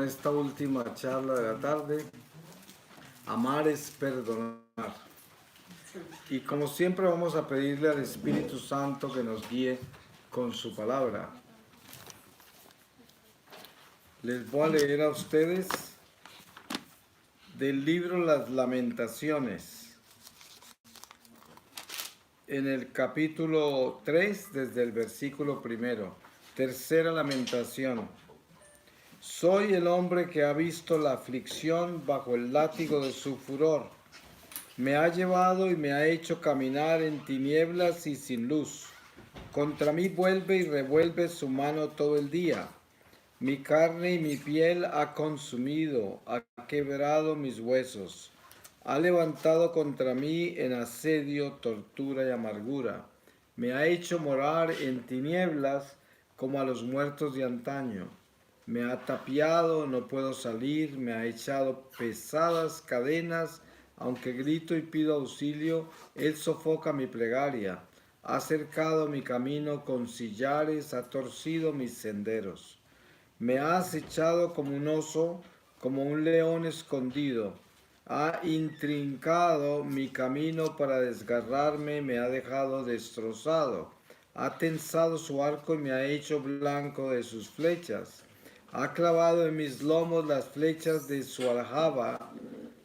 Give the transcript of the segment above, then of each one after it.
Esta última charla de la tarde, amar es perdonar. Y como siempre vamos a pedirle al Espíritu Santo que nos guíe con su palabra. Les voy a leer a ustedes del libro Las Lamentaciones, en el capítulo 3, desde el versículo 1, tercera lamentación. Soy el hombre que ha visto la aflicción bajo el látigo de su furor. Me ha llevado y me ha hecho caminar en tinieblas y sin luz. Contra mí vuelve y revuelve su mano todo el día. Mi carne y mi piel ha consumido, ha quebrado mis huesos. Ha levantado contra mí en asedio, tortura y amargura. Me ha hecho morar en tinieblas como a los muertos de antaño. Me ha tapiado, no puedo salir, me ha echado pesadas cadenas. Aunque grito y pido auxilio, él sofoca mi plegaria. Ha cercado mi camino con sillares, ha torcido mis senderos. Me ha acechado como un oso, como un león escondido. Ha intrincado mi camino para desgarrarme, me ha dejado destrozado. Ha tensado su arco y me ha hecho blanco de sus flechas. Ha clavado en mis lomos las flechas de su aljaba.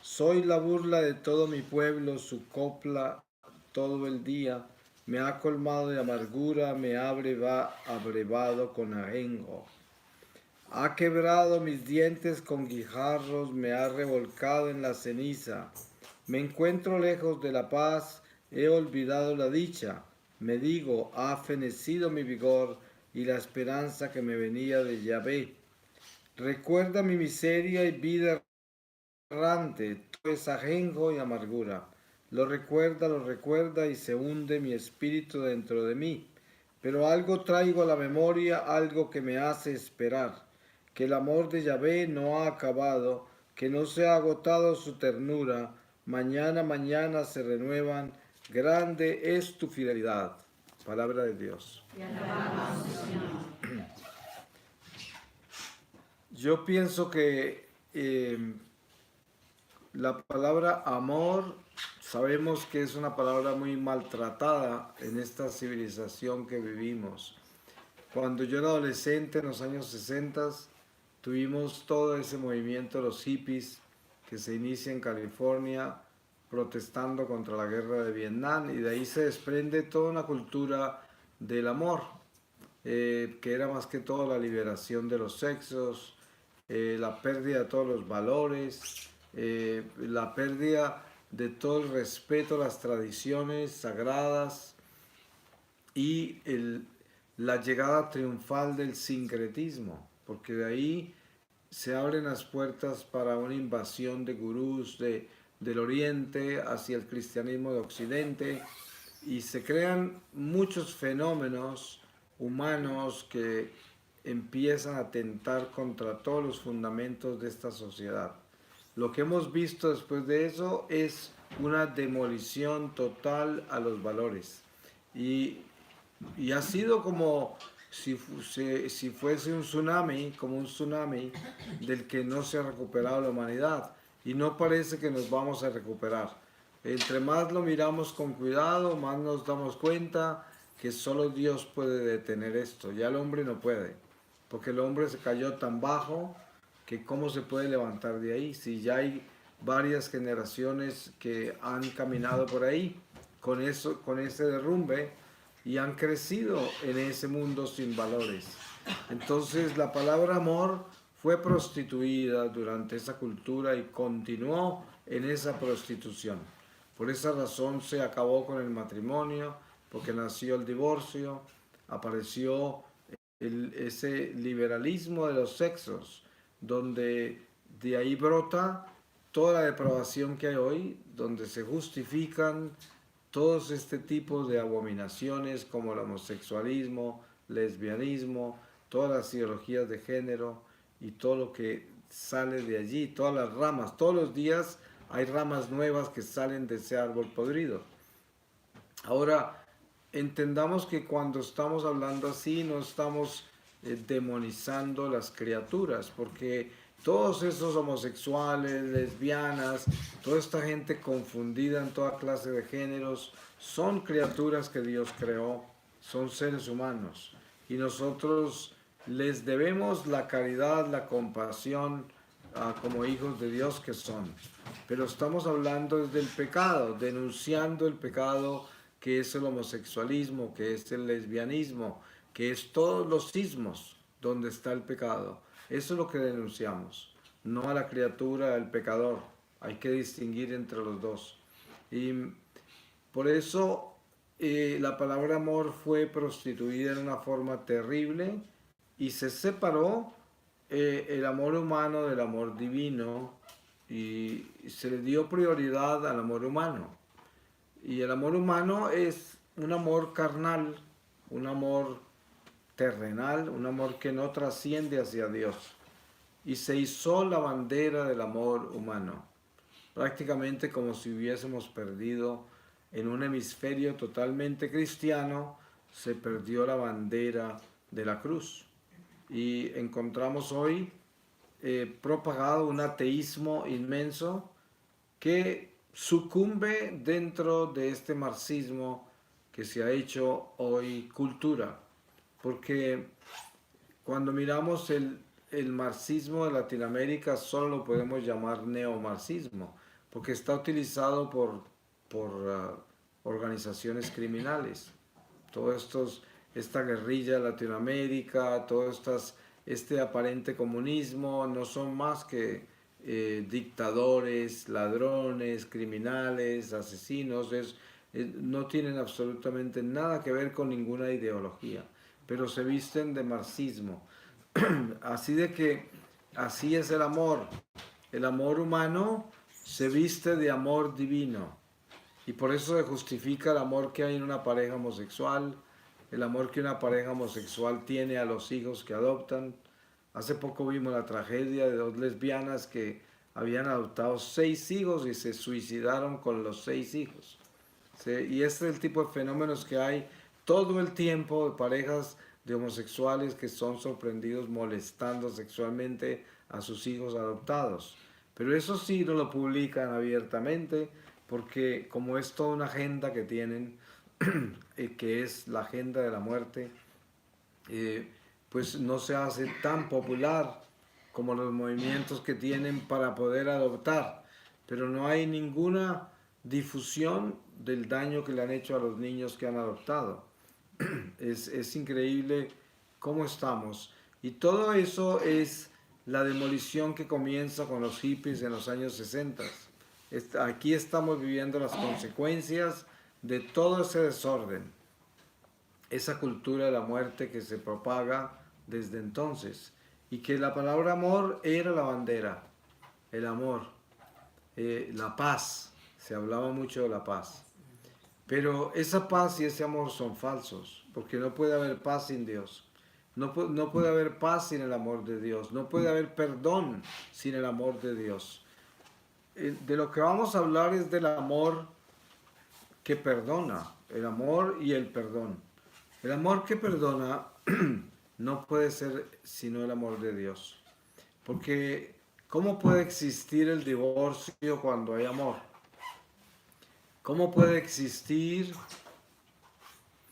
Soy la burla de todo mi pueblo, su copla todo el día. Me ha colmado de amargura, me ha abrevado con ajenjo. Ha quebrado mis dientes con guijarros, me ha revolcado en la ceniza. Me encuentro lejos de la paz, he olvidado la dicha. Me digo, ha fenecido mi vigor y la esperanza que me venía de Yahvé. Recuerda mi miseria y vida errante, todo es ajenjo y amargura. Lo recuerda y se hunde mi espíritu dentro de mí. Pero algo traigo a la memoria, algo que me hace esperar, que el amor de Yahvé no ha acabado, que no se ha agotado su ternura, mañana se renuevan, grande es tu fidelidad. Palabra de Dios. Yo pienso que la palabra amor, sabemos que es una palabra muy maltratada en esta civilización que vivimos. Cuando yo era adolescente, en los años 60, tuvimos todo ese movimiento de los hippies que se inicia en California protestando contra la guerra de Vietnam, y de ahí se desprende toda una cultura del amor, que era más que todo la liberación de los sexos, la pérdida de todos los valores, la pérdida de todo el respeto a las tradiciones sagradas y la llegada triunfal del sincretismo, porque de ahí se abren las puertas para una invasión de gurús del Oriente hacia el cristianismo de Occidente, y se crean muchos fenómenos humanos que empiezan a atentar contra todos los fundamentos de esta sociedad. Lo que hemos visto después de eso es una demolición total a los valores. Y ha sido como si fuese un tsunami, como un tsunami del que no se ha recuperado la humanidad. Y no parece que nos vamos a recuperar. Entre más lo miramos con cuidado, más nos damos cuenta que solo Dios puede detener esto. Ya el hombre no puede, porque el hombre se cayó tan bajo que cómo se puede levantar de ahí, si ya hay varias generaciones que han caminado por ahí con ese derrumbe y han crecido en ese mundo sin valores. Entonces la palabra amor fue prostituida durante esa cultura y continuó en esa prostitución. Por esa razón se acabó con el matrimonio, porque nació el divorcio, apareció ese liberalismo de los sexos, donde de ahí brota toda la depravación que hay hoy, donde se justifican todos este tipo de abominaciones como el homosexualismo, lesbianismo, todas las ideologías de género y todo lo que sale de allí, todas las ramas. Todos los días hay ramas nuevas que salen de ese árbol podrido. Ahora, entendamos que cuando estamos hablando así no estamos demonizando las criaturas, porque Todos esos homosexuales, lesbianas, toda esta gente confundida en toda clase de géneros, son criaturas que Dios creó, son seres humanos. Y nosotros les debemos la caridad, la compasión, como hijos de Dios que son. Pero estamos hablando del pecado, denunciando el pecado que es el homosexualismo, que es el lesbianismo, que es todos los sismos donde está el pecado. Eso es lo que denunciamos, no a la criatura, al pecador. Hay que distinguir entre los dos. Y por eso la palabra amor fue prostituida en una forma terrible y se separó el amor humano del amor divino y se le dio prioridad al amor humano. Y el amor humano es un amor carnal, un amor terrenal, un amor que no trasciende hacia Dios. Y se izó la bandera del amor humano, prácticamente como si hubiésemos perdido en un hemisferio totalmente cristiano, se perdió la bandera de la cruz. Y encontramos hoy propagado un ateísmo inmenso que sucumbe dentro de este marxismo que se ha hecho hoy cultura. Porque cuando miramos el marxismo de Latinoamérica solo lo podemos llamar neomarxismo, porque está utilizado por organizaciones criminales. Esta guerrilla de Latinoamérica, este aparente comunismo no son más que dictadores, ladrones, criminales, asesinos. No tienen absolutamente nada que ver con ninguna ideología, pero se visten de marxismo. Así es el amor. El amor humano se viste de amor divino. Y por eso se justifica el amor que hay en una pareja homosexual, el amor que una pareja homosexual tiene a los hijos que adoptan. Hace poco vimos la tragedia de dos lesbianas que habían adoptado 6 hijos y se suicidaron con los 6 hijos. ¿Sí? Y este es el tipo de fenómenos que hay todo el tiempo de parejas de homosexuales que son sorprendidos molestando sexualmente a sus hijos adoptados. Pero eso sí no lo publican abiertamente porque como es toda una agenda que tienen, que es la agenda de la muerte, pues no se hace tan popular como los movimientos que tienen para poder adoptar. Pero no hay ninguna difusión del daño que le han hecho a los niños que han adoptado. Es increíble cómo estamos. Y todo eso es la demolición que comienza con los hippies en los años 60. Aquí estamos viviendo las consecuencias de todo ese desorden, esa cultura de la muerte que se propaga desde entonces. Y que la palabra amor era la bandera, el amor, la paz. Se hablaba mucho de la paz. Pero esa paz y ese amor son falsos, porque no puede haber paz sin Dios. No puede haber paz sin el amor de Dios. No puede haber perdón sin el amor de Dios. De lo que vamos a hablar es del amor que perdona, el amor y el perdón. El amor que perdona no puede ser sino el amor de Dios. Porque ¿cómo puede existir el divorcio cuando hay amor? ¿Cómo puede existir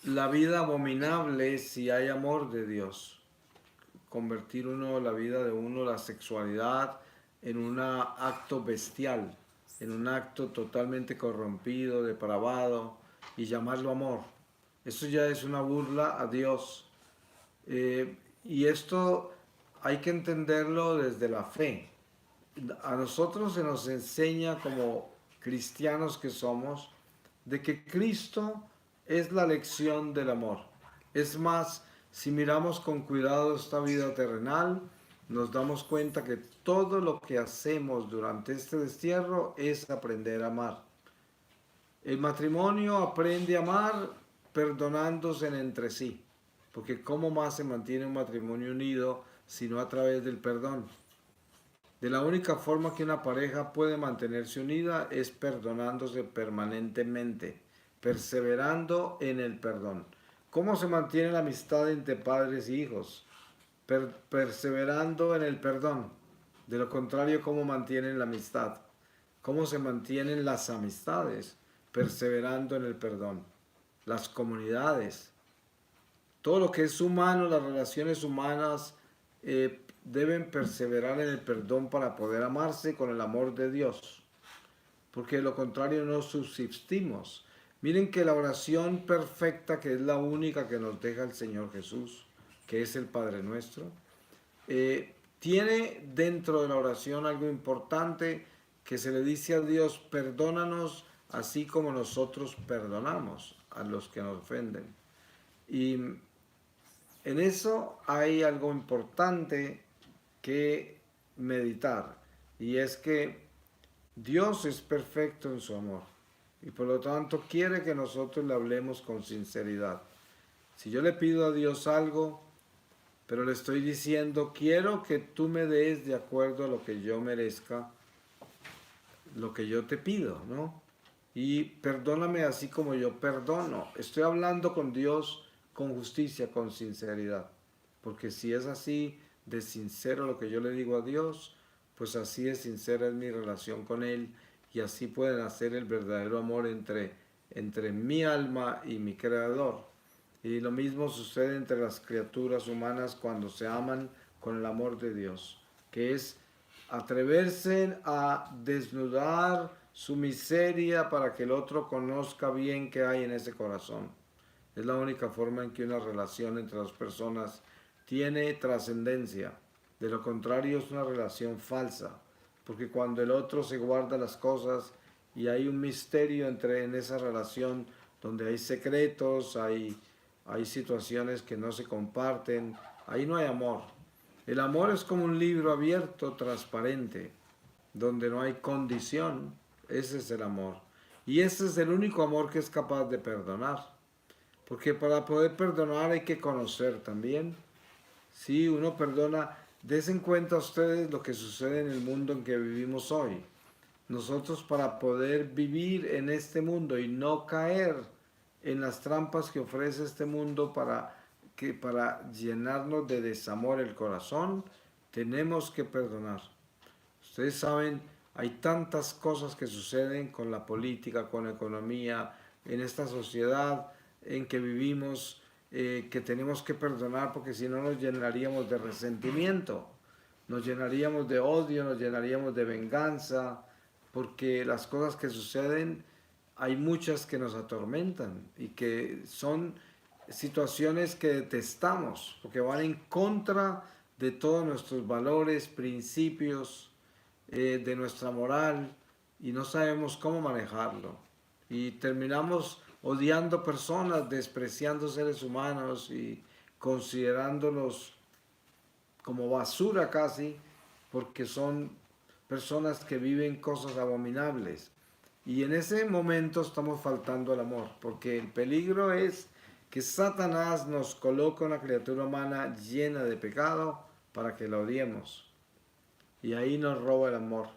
la vida abominable si hay amor de Dios? Convertir la vida de uno, la sexualidad, en un acto bestial, en un acto totalmente corrompido, depravado, y llamarlo amor. Eso ya es una burla a Dios. Y esto hay que entenderlo desde la fe. A nosotros se nos enseña como cristianos que somos, de que Cristo es la lección del amor. Es más, si miramos con cuidado esta vida terrenal, nos damos cuenta que todo lo que hacemos durante este destierro es aprender a amar. El matrimonio aprende a amar perdonándose entre sí, porque ¿cómo más se mantiene un matrimonio unido sino a través del perdón? De la única forma que una pareja puede mantenerse unida es perdonándose permanentemente, perseverando en el perdón. ¿Cómo se mantiene la amistad entre padres y hijos? Perseverando en el perdón. De lo contrario, ¿cómo mantienen la amistad? ¿Cómo se mantienen las amistades? Perseverando en el perdón. Las comunidades, todo lo que es humano, las relaciones humanas deben perseverar en el perdón para poder amarse con el amor de Dios, porque de lo contrario no subsistimos. Miren que la oración perfecta, que es la única que nos deja el Señor Jesús, que es el Padre Nuestro, tiene dentro de la oración algo importante que se le dice a Dios: perdónanos así como nosotros perdonamos a los que nos ofenden. Y en eso hay algo importante que meditar, y es que Dios es perfecto en su amor y por lo tanto quiere que nosotros le hablemos con sinceridad. Si yo le pido a Dios algo, pero le estoy diciendo: quiero que tú me des de acuerdo a lo que yo merezca, lo que yo te pido, ¿no? Y perdóname así como yo perdono. Estoy hablando con Dios con justicia, con sinceridad. Porque si es así de sincero lo que yo le digo a Dios, pues así de sincera es mi relación con Él, y así pueden hacer el verdadero amor entre mi alma y mi Creador. Y lo mismo sucede entre las criaturas humanas cuando se aman con el amor de Dios, que es atreverse a desnudar su miseria para que el otro conozca bien qué hay en ese corazón. Es la única forma en que una relación entre dos personas tiene trascendencia. De lo contrario, es una relación falsa, porque cuando el otro se guarda las cosas y hay un misterio en esa relación donde hay secretos, hay situaciones que no se comparten, ahí no hay amor. El amor es como un libro abierto, transparente, donde no hay condición. Ese es el amor. Y ese es el único amor que es capaz de perdonar. Porque para poder perdonar hay que conocer también. Si uno perdona, des en cuenta ustedes lo que sucede en el mundo en que vivimos hoy. Nosotros, para poder vivir en este mundo y no caer en las trampas que ofrece este mundo para llenarnos de desamor el corazón, tenemos que perdonar. Ustedes saben, hay tantas cosas que suceden con la política, con la economía, en esta sociedad en que vivimos, que tenemos que perdonar, porque si no nos llenaríamos de resentimiento, nos llenaríamos de odio, nos llenaríamos de venganza, porque las cosas que suceden, hay muchas que nos atormentan y que son situaciones que detestamos, porque van en contra de todos nuestros valores, principios, de nuestra moral, y no sabemos cómo manejarlo. Y terminamos odiando personas, despreciando seres humanos y considerándolos como basura casi, porque son personas que viven cosas abominables. Y en ese momento estamos faltando al amor, porque el peligro es que Satanás nos coloca una criatura humana llena de pecado para que la odiemos. Y ahí nos roba el amor.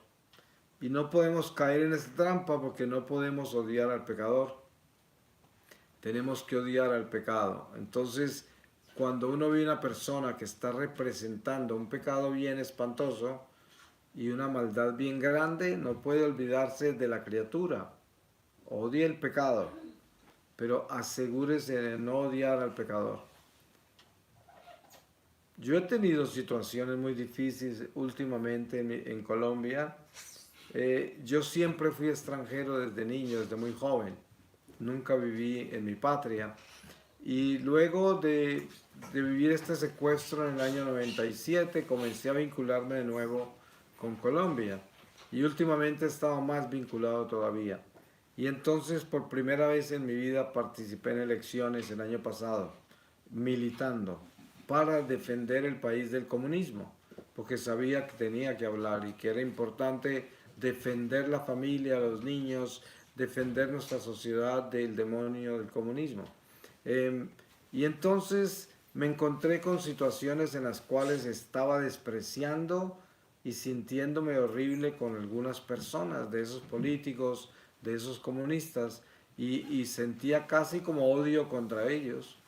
Y no podemos caer en esa trampa porque no podemos odiar al pecador. Tenemos que odiar al pecado. Entonces, cuando uno ve una persona que está representando un pecado bien espantoso y una maldad bien grande, no puede olvidarse de la criatura. Odie el pecado, pero asegúrese de no odiar al pecador. Yo he tenido situaciones muy difíciles últimamente en Colombia. Yo siempre fui extranjero desde niño, desde muy joven. Nunca viví en mi patria. Y luego de vivir este secuestro en el año 97, comencé a vincularme de nuevo con Colombia. Y últimamente he estado más vinculado todavía. Y entonces, por primera vez en mi vida, participé en elecciones el año pasado, militando para defender el país del comunismo, porque sabía que tenía que hablar y que era importante defender la familia, los niños, defender nuestra sociedad del demonio del comunismo. Y entonces me encontré con situaciones en las cuales estaba despreciando y sintiéndome horrible con algunas personas, de esos políticos, de esos comunistas, y sentía casi como odio contra ellos.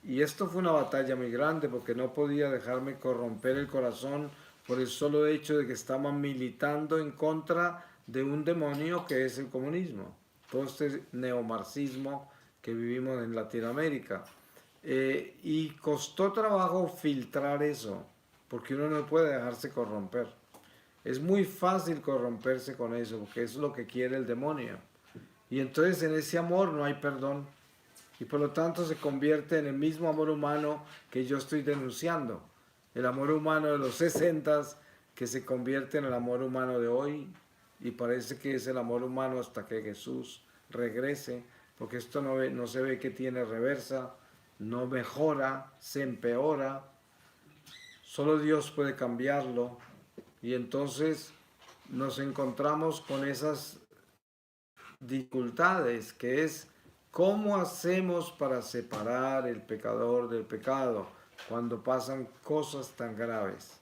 Y esto fue una batalla muy grande porque no podía dejarme corromper el corazón por el solo hecho de que estaban militando en contra de un demonio que es el comunismo, todo este neomarxismo que vivimos en Latinoamérica. Y costó trabajo filtrar eso, porque uno no puede dejarse corromper. Es muy fácil corromperse con eso, porque es lo que quiere el demonio. Y entonces en ese amor no hay perdón. Y por lo tanto se convierte en el mismo amor humano que yo estoy denunciando. El amor humano de los 60 que se convierte en el amor humano de hoy. Y parece que es el amor humano hasta que Jesús regrese, porque esto no se ve que tiene reversa, no mejora, se empeora. Solo Dios puede cambiarlo. Y entonces nos encontramos con esas dificultades, que es cómo hacemos para separar el pecador del pecado cuando pasan cosas tan graves.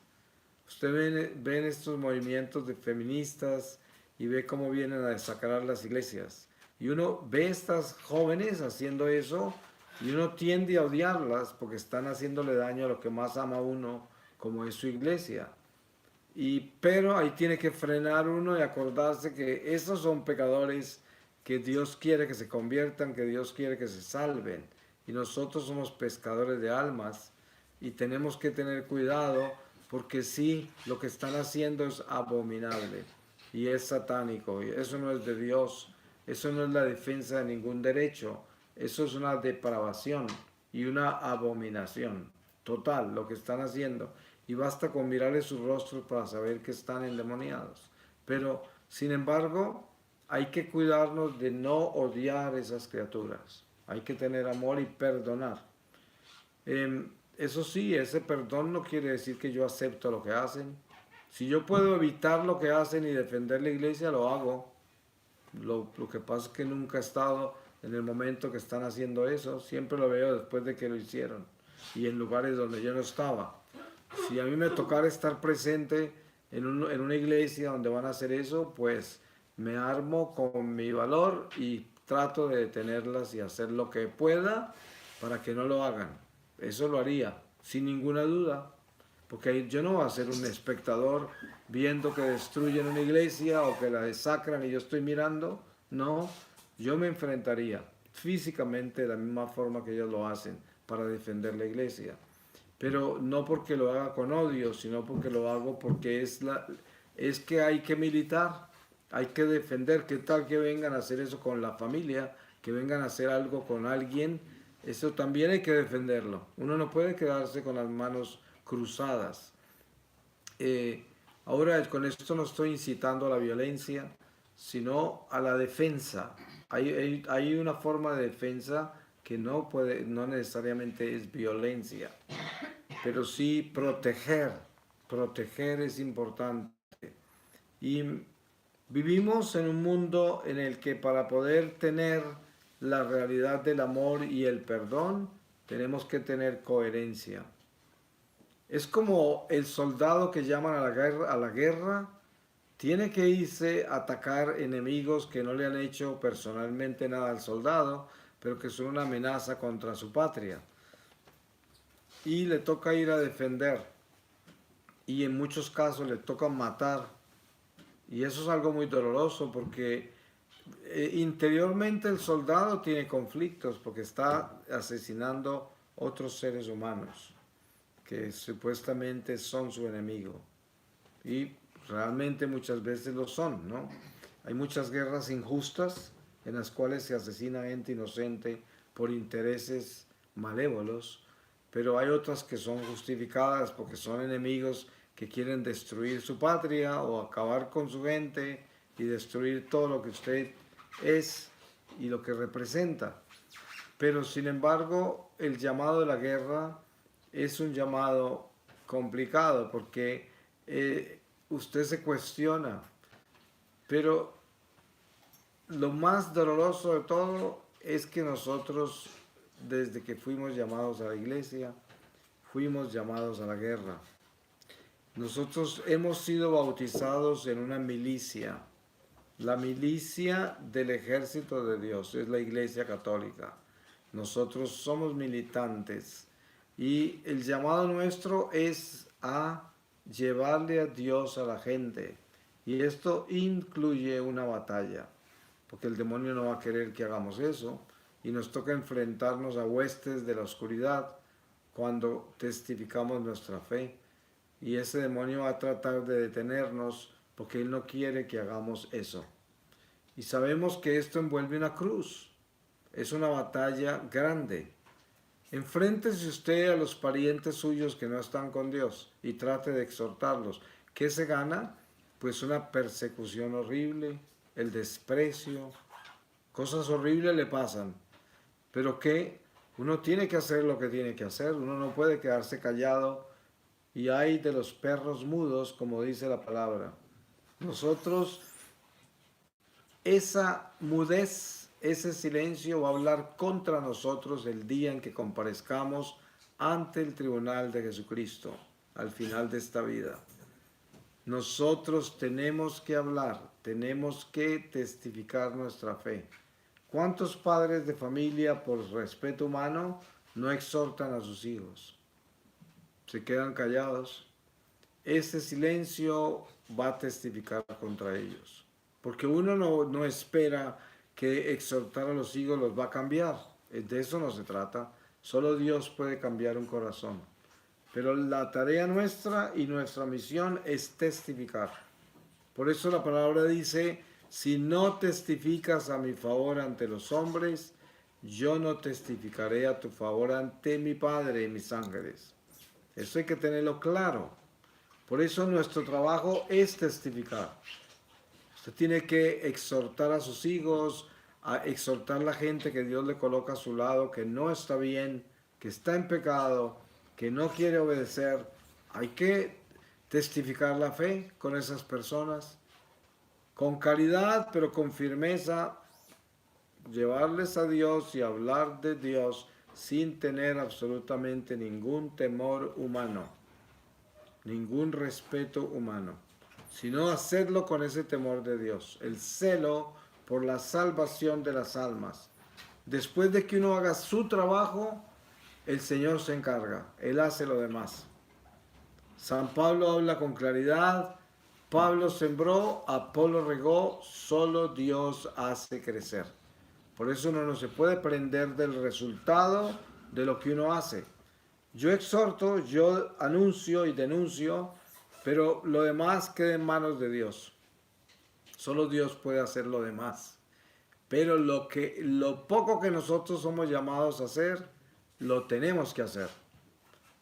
Usted ven estos movimientos de feministas y ve cómo vienen a desacrar las iglesias. Y uno ve estas jóvenes haciendo eso y uno tiende a odiarlas porque están haciéndole daño a lo que más ama uno, como es su iglesia. Pero ahí tiene que frenar uno y acordarse que esos son pecadores que Dios quiere que se conviertan, que Dios quiere que se salven. Y nosotros somos pescadores de almas y tenemos que tener cuidado porque sí, lo que están haciendo es abominable y es satánico. Y eso no es de Dios, eso no es la defensa de ningún derecho, eso es una depravación y una abominación total lo que están haciendo. Y basta con mirarle sus rostros para saber que están endemoniados. Pero, sin embargo, hay que cuidarnos de no odiar esas criaturas. Hay que tener amor y perdonar. Eso sí, ese perdón no quiere decir que yo acepto lo que hacen. Si yo puedo evitar lo que hacen y defender la iglesia, lo hago. Lo que pasa es que nunca he estado en el momento que están haciendo eso. Siempre lo veo después de que lo hicieron y en lugares donde yo no estaba. Si a mí me tocara estar presente en una iglesia donde van a hacer eso, pues me armo con mi valor y trato de detenerlas y hacer lo que pueda para que no lo hagan. Eso lo haría, sin ninguna duda, porque yo no voy a ser un espectador viendo que destruyen una iglesia o que la desacran y yo estoy mirando. No, yo me enfrentaría físicamente de la misma forma que ellos lo hacen para defender la iglesia. Pero no porque lo haga con odio, sino porque lo hago porque es que hay que militar, hay que defender. ¿Qué tal que vengan a hacer eso con la familia? Que vengan a hacer algo con alguien, eso también hay que defenderlo. Uno no puede quedarse con las manos cruzadas. Ahora con esto no estoy incitando a la violencia, sino a la defensa. Hay una forma de defensa que no necesariamente es violencia, pero sí proteger. Proteger es importante. Y vivimos en un mundo en el que para poder tener la realidad del amor y el perdón, tenemos que tener coherencia. Es como el soldado que llaman a la guerra, tiene que irse a atacar enemigos que no le han hecho personalmente nada al soldado, pero que son una amenaza contra su patria. Y le toca ir a defender. Y en muchos casos le toca matar. Y eso es algo muy doloroso porque interiormente el soldado tiene conflictos porque está asesinando otros seres humanos que supuestamente son su enemigo. Y realmente muchas veces lo son, ¿no? Hay muchas guerras injustas en las cuales se asesina gente inocente por intereses malévolos, pero hay otras que son justificadas porque son enemigos que quieren destruir su patria o acabar con su gente y destruir todo lo que usted es y lo que representa. Pero sin embargo, el llamado de la guerra es un llamado complicado porque usted se cuestiona, pero lo más doloroso de todo es que nosotros, desde que fuimos llamados a la iglesia, fuimos llamados a la guerra. Nosotros hemos sido bautizados en una milicia, la milicia del ejército de Dios, es la iglesia católica. Nosotros somos militantes y el llamado nuestro es a llevarle a Dios a la gente. Y esto incluye una batalla, porque el demonio no va a querer que hagamos eso. Y nos toca enfrentarnos a huestes de la oscuridad cuando testificamos nuestra fe. Y ese demonio va a tratar de detenernos porque él no quiere que hagamos eso. Y sabemos que esto envuelve una cruz. Es una batalla grande. Enfréntese usted a los parientes suyos que no están con Dios y trate de exhortarlos. ¿Qué se gana? Pues una persecución horrible, el desprecio, cosas horribles le pasan. Pero que uno tiene que hacer lo que tiene que hacer, uno no puede quedarse callado. Y hay de los perros mudos, como dice la palabra. Nosotros, esa mudez, ese silencio va a hablar contra nosotros el día en que comparezcamos ante el tribunal de Jesucristo, al final de esta vida. Nosotros tenemos que hablar, tenemos que testificar nuestra fe. ¿Cuántos padres de familia, por respeto humano, no exhortan a sus hijos? Se quedan callados. Ese silencio va a testificar contra ellos. Porque uno no espera que exhortar a los hijos los va a cambiar. De eso no se trata. Solo Dios puede cambiar un corazón. Pero la tarea nuestra y nuestra misión es testificar. Por eso la palabra dice, si no testificas a mi favor ante los hombres, yo no testificaré a tu favor ante mi Padre y mis ángeles. Eso hay que tenerlo claro. Por eso nuestro trabajo es testificar. Usted tiene que exhortar a sus hijos, a exhortar a la gente que Dios le coloca a su lado, que no está bien, que está en pecado, que no quiere obedecer. Hay que testificar la fe con esas personas, con caridad, pero con firmeza, llevarles a Dios y hablar de Dios sin tener absolutamente ningún temor humano, ningún respeto humano, sino hacerlo con ese temor de Dios, el celo por la salvación de las almas. Después de que uno haga su trabajo, el Señor se encarga, Él hace lo demás. San Pablo habla con claridad, Pablo sembró, Apolo regó, solo Dios hace crecer. Por eso uno no se puede prender del resultado de lo que uno hace. Yo exhorto, yo anuncio y denuncio, pero lo demás queda en manos de Dios. Solo Dios puede hacer lo demás. Pero lo poco que nosotros somos llamados a hacer, lo tenemos que hacer.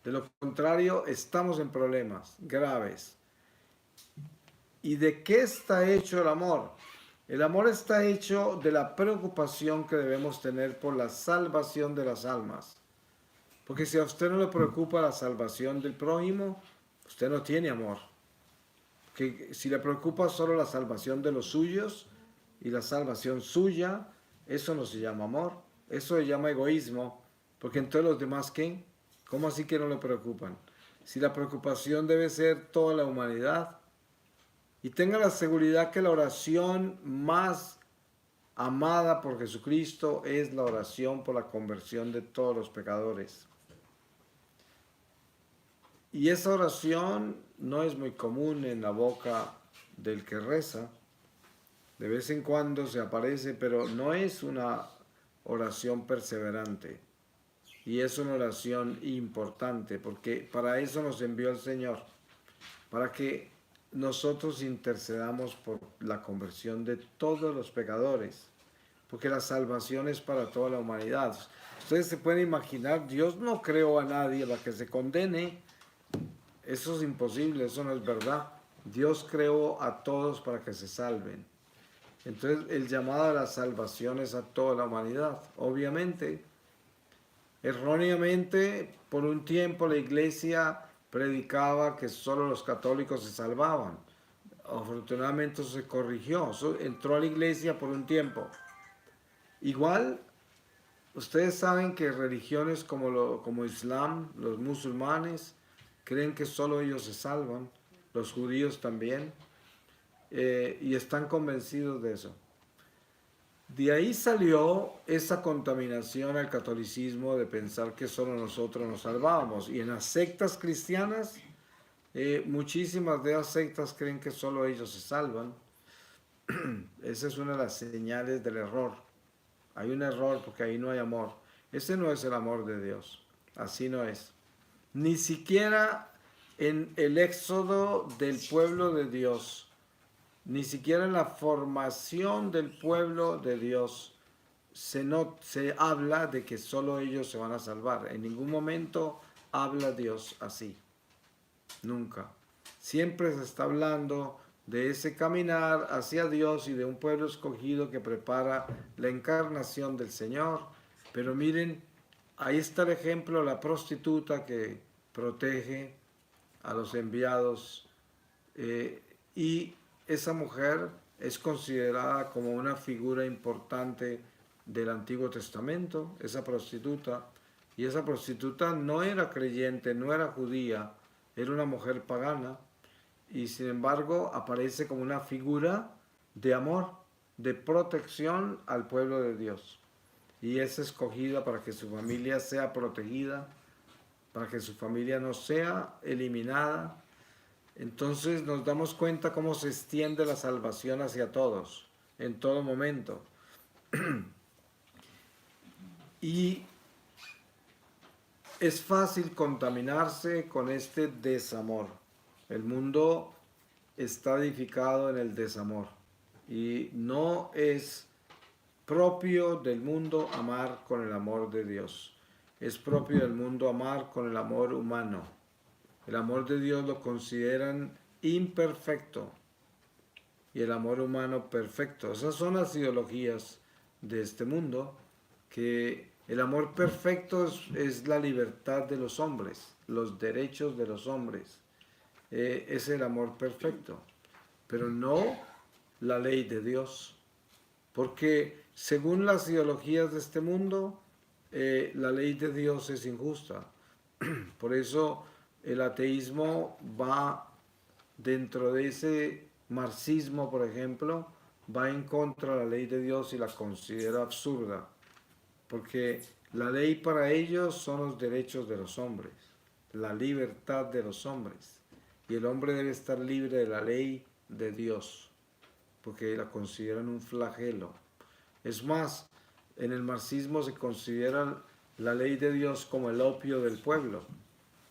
De lo contrario, estamos en problemas graves. ¿Y de qué está hecho el amor? El amor está hecho de la preocupación que debemos tener por la salvación de las almas. Porque si a usted no le preocupa la salvación del prójimo, usted no tiene amor. Que si le preocupa solo la salvación de los suyos y la salvación suya, eso no se llama amor. Eso se llama egoísmo. Porque entonces los demás, ¿qué? ¿Cómo así que no le preocupan? Si la preocupación debe ser toda la humanidad. Y tenga la seguridad que la oración más amada por Jesucristo es la oración por la conversión de todos los pecadores. Y esa oración no es muy común en la boca del que reza. De vez en cuando se aparece, pero no es una oración perseverante. Y es una oración importante, porque para eso nos envió el Señor, para que nosotros intercedamos por la conversión de todos los pecadores, porque la salvación es para toda la humanidad. Ustedes se pueden imaginar, Dios no creó a nadie para que se condene. Eso es imposible, eso no es verdad. Dios creó a todos para que se salven. Entonces el llamado a la salvación es a toda la humanidad. Obviamente, erróneamente, por un tiempo la iglesia predicaba que solo los católicos se salvaban. Afortunadamente eso se corrigió, eso entró a la iglesia por un tiempo. Igual, ustedes saben que religiones como Islam, los musulmanes, creen que solo ellos se salvan, los judíos también, y están convencidos de eso. De ahí salió esa contaminación al catolicismo de pensar que solo nosotros nos salvábamos. Y en las sectas cristianas Muchísimas de las sectas creen que solo ellos se salvan. Esa es una de las señales del error. Hay un error porque ahí no hay amor. Ese no es el amor de Dios. Así no es. Ni siquiera en el éxodo del pueblo de Dios, ni siquiera en la formación del pueblo de Dios se habla de que solo ellos se van a salvar. En ningún momento habla Dios así. Nunca. Siempre se está hablando de ese caminar hacia Dios y de un pueblo escogido que prepara la encarnación del Señor. Pero miren, ahí está el ejemplo, la prostituta que protege a los enviados, y esa mujer es considerada como una figura importante del Antiguo Testamento, esa prostituta, y esa prostituta no era creyente, no era judía, era una mujer pagana, y sin embargo aparece como una figura de amor, de protección al pueblo de Dios, y es escogida para que su familia sea protegida, para que su familia no sea eliminada. Entonces nos damos cuenta cómo se extiende la salvación hacia todos, en todo momento. Y es fácil contaminarse con este desamor. El mundo está edificado en el desamor y no es propio del mundo amar con el amor de Dios. Es propio del mundo amar con el amor humano. El amor de Dios lo consideran imperfecto y el amor humano perfecto. Esas son las ideologías de este mundo, que el amor perfecto es la libertad de los hombres, los derechos de los hombres. Es el amor perfecto, pero no la ley de Dios. Porque según las ideologías de este mundo, la ley de Dios es injusta. Por eso el ateísmo va dentro de ese marxismo, por ejemplo, va en contra de la ley de Dios y la considera absurda. Porque la ley para ellos son los derechos de los hombres, la libertad de los hombres. Y el hombre debe estar libre de la ley de Dios, porque la consideran un flagelo. Es más, en el marxismo se considera la ley de Dios como el opio del pueblo,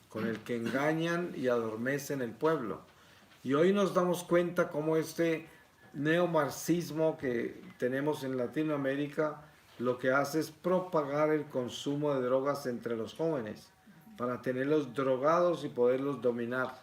con el que engañan y adormecen el pueblo. Y hoy nos damos cuenta cómo este neomarxismo que tenemos en Latinoamérica lo que hace es propagar el consumo de drogas entre los jóvenes para tenerlos drogados y poderlos dominar.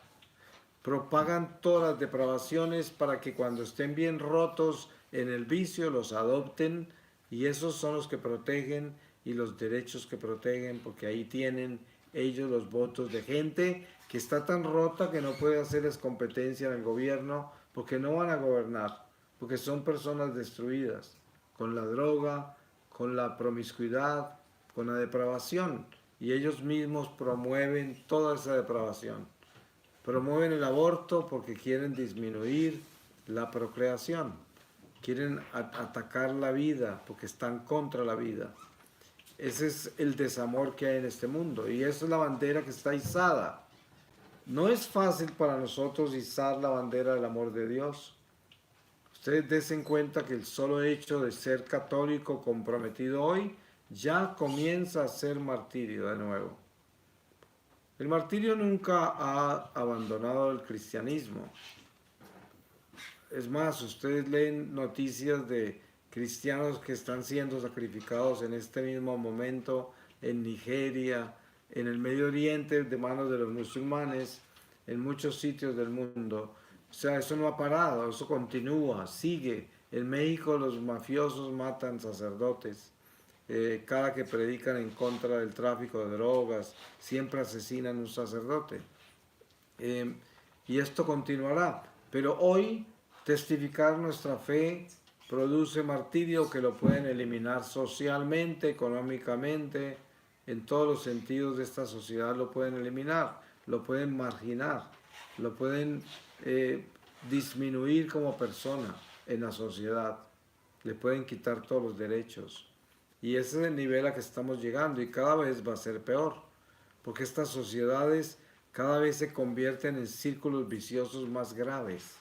Propagan todas las depravaciones para que cuando estén bien rotos en el vicio los adopten, y esos son los que protegen y los derechos que protegen, porque ahí tienen ellos los votos de gente que está tan rota que no puede hacerles competencia en el gobierno, porque no van a gobernar, porque son personas destruidas con la droga, con la promiscuidad, con la depravación, y ellos mismos promueven toda esa depravación. Promueven el aborto porque quieren disminuir la procreación, quieren atacar la vida porque están contra la vida. Ese es el desamor que hay en este mundo, y esa es la bandera que está izada. No es fácil para nosotros izar la bandera del amor de Dios. Ustedes den cuenta que el solo hecho de ser católico comprometido hoy ya comienza a ser martirio de nuevo. El martirio nunca ha abandonado el cristianismo. Es más, ustedes leen noticias de cristianos que están siendo sacrificados en este mismo momento en Nigeria, en el Medio Oriente, de manos de los musulmanes, en muchos sitios del mundo. O sea, eso no ha parado, eso continúa, sigue. En México los mafiosos matan sacerdotes. Cada que predican en contra del tráfico de drogas, siempre asesinan a un sacerdote. Y esto continuará. Pero hoy testificar nuestra fe produce martirio que lo pueden eliminar socialmente, económicamente, en todos los sentidos de esta sociedad lo pueden eliminar, lo pueden marginar, lo pueden disminuir como persona en la sociedad, le pueden quitar todos los derechos. Y ese es el nivel a que estamos llegando, y cada vez va a ser peor, porque estas sociedades cada vez se convierten en círculos viciosos más graves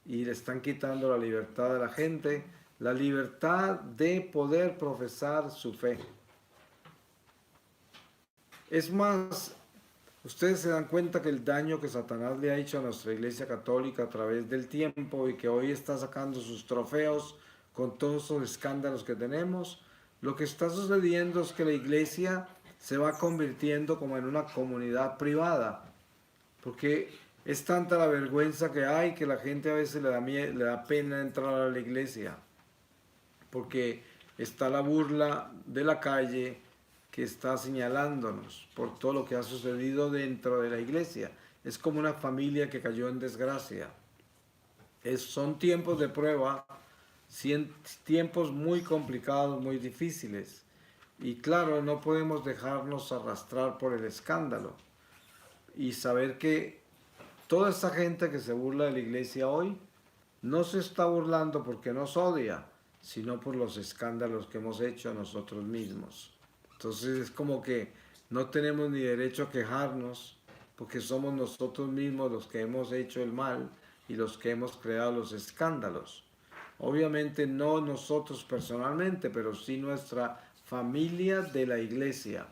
y le están quitando la libertad a la gente, la libertad de poder profesar su fe. Es más, ustedes se dan cuenta que el daño que Satanás le ha hecho a nuestra Iglesia Católica a través del tiempo y que hoy está sacando sus trofeos con todos esos escándalos que tenemos, lo que está sucediendo es que la Iglesia se va convirtiendo como en una comunidad privada, porque es tanta la vergüenza que hay que la gente a veces le da pena entrar a la iglesia, porque está la burla de la calle que está señalándonos por todo lo que ha sucedido dentro de la iglesia. Es como una familia que cayó en desgracia. Son tiempos de prueba, tiempos muy complicados, muy difíciles. Y claro, no podemos dejarnos arrastrar por el escándalo y saber que toda esa gente que se burla de la iglesia hoy no se está burlando porque nos odia, sino por los escándalos que hemos hecho a nosotros mismos. Entonces es como que no tenemos ni derecho a quejarnos porque somos nosotros mismos los que hemos hecho el mal y los que hemos creado los escándalos. Obviamente no nosotros personalmente, pero sí nuestra familia de la iglesia,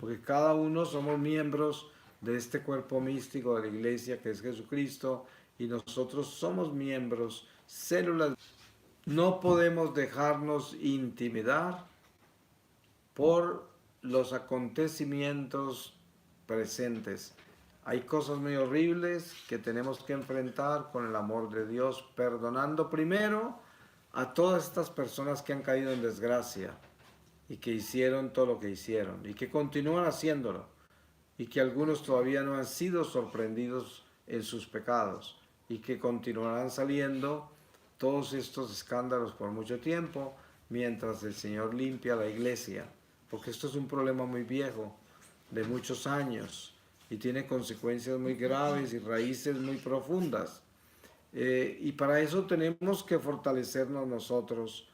porque cada uno somos miembros de este cuerpo místico de la iglesia que es Jesucristo y nosotros somos miembros, células. No podemos dejarnos intimidar por los acontecimientos presentes. Hay cosas muy horribles que tenemos que enfrentar con el amor de Dios, perdonando primero a todas estas personas que han caído en desgracia y que hicieron todo lo que hicieron y que continúan haciéndolo y que algunos todavía no han sido sorprendidos en sus pecados y que continuarán saliendo todos estos escándalos por mucho tiempo mientras el Señor limpia la iglesia, porque esto es un problema muy viejo, de muchos años, y tiene consecuencias muy graves y raíces muy profundas. Y para eso tenemos que fortalecernos nosotros,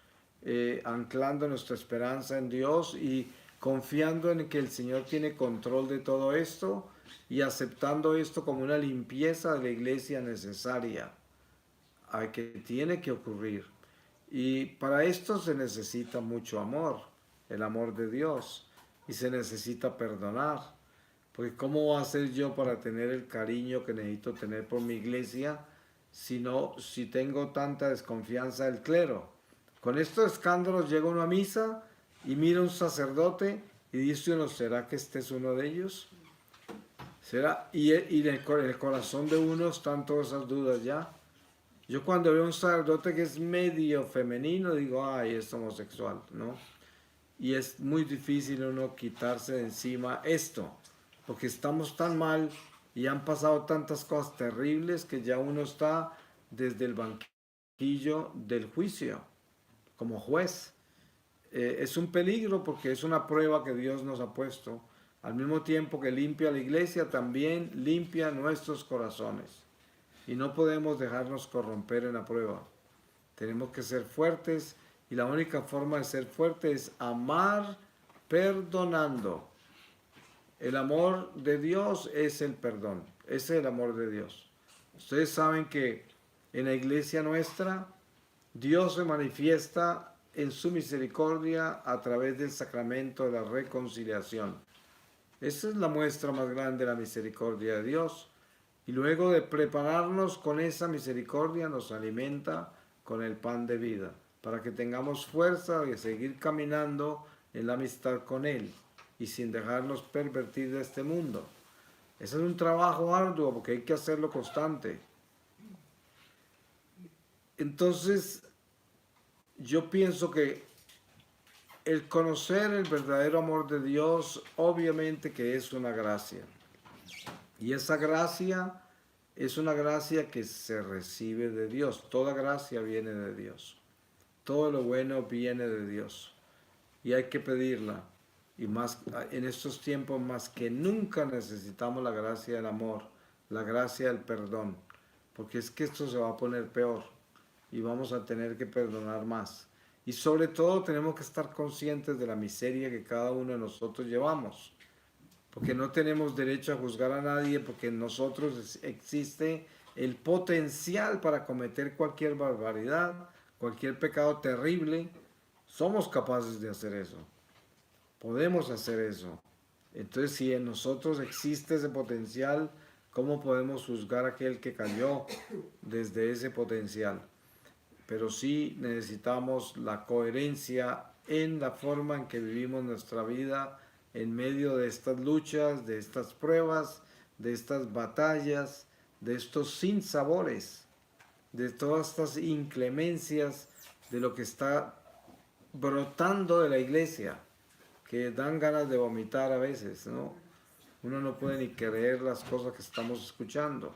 anclando nuestra esperanza en Dios y confiando en que el Señor tiene control de todo esto y aceptando esto como una limpieza de la iglesia necesaria, que tiene que ocurrir. Y para esto se necesita mucho amor, el amor de Dios, y se necesita perdonar. Porque ¿cómo va a ser yo para tener el cariño que necesito tener por mi iglesia si tengo tanta desconfianza del clero? Con estos escándalos llega uno a misa y mira a un sacerdote y dice uno, ¿será que este es uno de ellos? ¿Será? Y en el corazón de uno están todas esas dudas ya. Yo cuando veo un sacerdote que es medio femenino digo, ay, es homosexual, ¿no? Y es muy difícil uno quitarse de encima esto, porque estamos tan mal y han pasado tantas cosas terribles que ya uno está desde el banquillo del juicio, como juez. Es un peligro porque es una prueba que Dios nos ha puesto. Al mismo tiempo que limpia la iglesia, también limpia nuestros corazones. Y no podemos dejarnos corromper en la prueba. Tenemos que ser fuertes y la única forma de ser fuerte es amar perdonando. El amor de Dios es el perdón. Ese es el amor de Dios. Ustedes saben que en la iglesia nuestra Dios se manifiesta en su misericordia a través del sacramento de la reconciliación. Esa es la muestra más grande de la misericordia de Dios. Y luego de prepararnos con esa misericordia nos alimenta con el pan de vida, para que tengamos fuerza de seguir caminando en la amistad con Él y sin dejarnos pervertir de este mundo. Ese es un trabajo arduo porque hay que hacerlo constante. Entonces, yo pienso que el conocer el verdadero amor de Dios, obviamente que es una gracia. Y esa gracia es una gracia que se recibe de Dios. Toda gracia viene de Dios. Todo lo bueno viene de Dios. Y hay que pedirla. Y más en estos tiempos más que nunca necesitamos la gracia del amor, la gracia del perdón. Porque es que esto se va a poner peor. Y vamos a tener que perdonar más. Y sobre todo tenemos que estar conscientes de la miseria que cada uno de nosotros llevamos. porque no tenemos derecho a juzgar a nadie, porque en nosotros existe el potencial para cometer cualquier barbaridad, cualquier pecado terrible. Somos capaces de hacer eso, podemos hacer eso. Entonces, si en nosotros existe ese potencial, ¿cómo podemos juzgar a aquel que cayó desde ese potencial? Pero sí necesitamos la coherencia en la forma en que vivimos nuestra vida en medio de estas luchas, de estas pruebas, de estas batallas, de estos sinsabores, de todas estas inclemencias, de lo que está brotando de la iglesia, que dan ganas de vomitar a veces, ¿no? Uno no puede ni creer las cosas que estamos escuchando.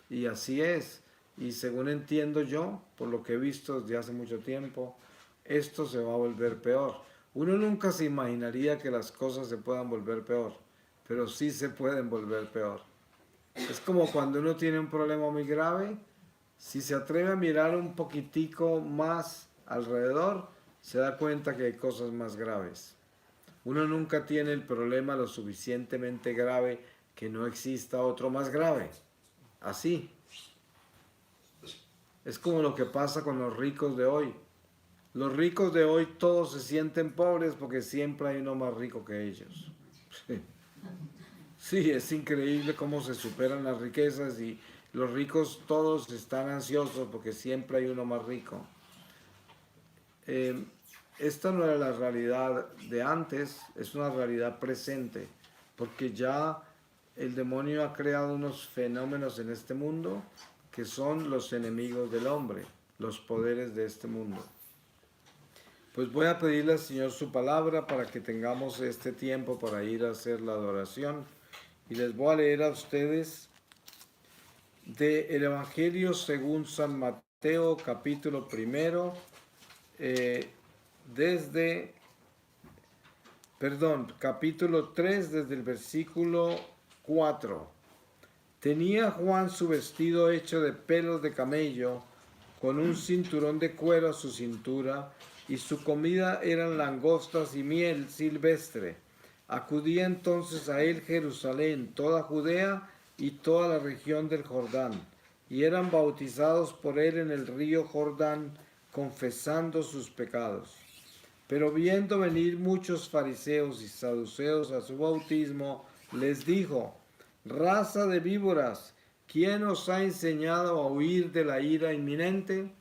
Y así es. Y según entiendo yo, por lo que he visto desde hace mucho tiempo, esto se va a volver peor. Uno nunca se imaginaría que las cosas se puedan volver peor, pero sí se pueden volver peor. Es como cuando uno tiene un problema muy grave, si se atreve a mirar un poquitico más alrededor, se da cuenta que hay cosas más graves. Uno nunca tiene el problema lo suficientemente grave que no exista otro más grave. Así. Es como lo que pasa con los ricos de hoy. Los ricos de hoy todos se sienten pobres porque siempre hay uno más rico que ellos. Sí, es increíble cómo se superan las riquezas y los ricos todos están ansiosos porque siempre hay uno más rico. Esta no era la realidad de antes, es una realidad presente, porque ya el demonio ha creado unos fenómenos en este mundo que son los enemigos del hombre, los poderes de este mundo. Pues voy a pedirle al Señor su palabra para que tengamos este tiempo para ir a hacer la adoración. Y les voy a leer a ustedes del Evangelio según San Mateo, capítulo 1, capítulo 3, desde el versículo 4. Tenía Juan su vestido hecho de pelos de camello, con un cinturón de cuero a su cintura, y su comida eran langostas y miel silvestre. Acudía entonces a él Jerusalén, toda Judea y toda la región del Jordán, y eran bautizados por él en el río Jordán, confesando sus pecados. Pero viendo venir muchos fariseos y saduceos a su bautismo, les dijo: raza de víboras, ¿quién os ha enseñado a huir de la ira inminente?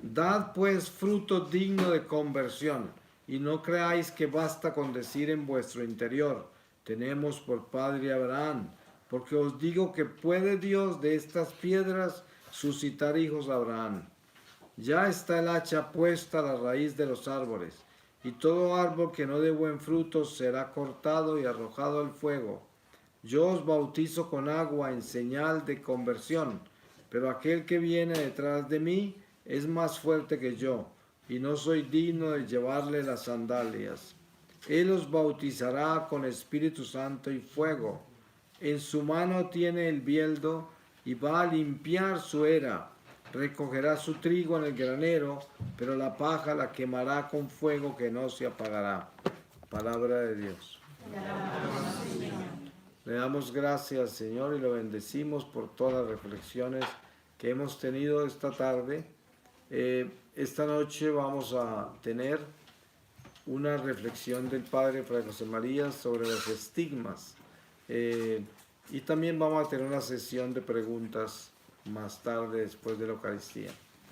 Dad pues fruto digno de conversión, y no creáis que basta con decir en vuestro interior: tenemos por padre Abraham, porque os digo que puede Dios de estas piedras suscitar hijos a Abraham. Ya está el hacha puesta a la raíz de los árboles, y todo árbol que no dé buen fruto será cortado y arrojado al fuego. Yo os bautizo con agua en señal de conversión, pero aquel que viene detrás de mí es más fuerte que yo, y no soy digno de llevarle las sandalias. Él os bautizará con Espíritu Santo y fuego. En su mano tiene el bieldo y va a limpiar su era. Recogerá su trigo en el granero, pero la paja la quemará con fuego que no se apagará. Palabra de Dios. Le damos gracias, Señor, y lo bendecimos por todas las reflexiones que hemos tenido esta tarde. Esta noche vamos a tener una reflexión del Padre Fray José María sobre los estigmas. Y también vamos a tener una sesión de preguntas más tarde, después de la Eucaristía.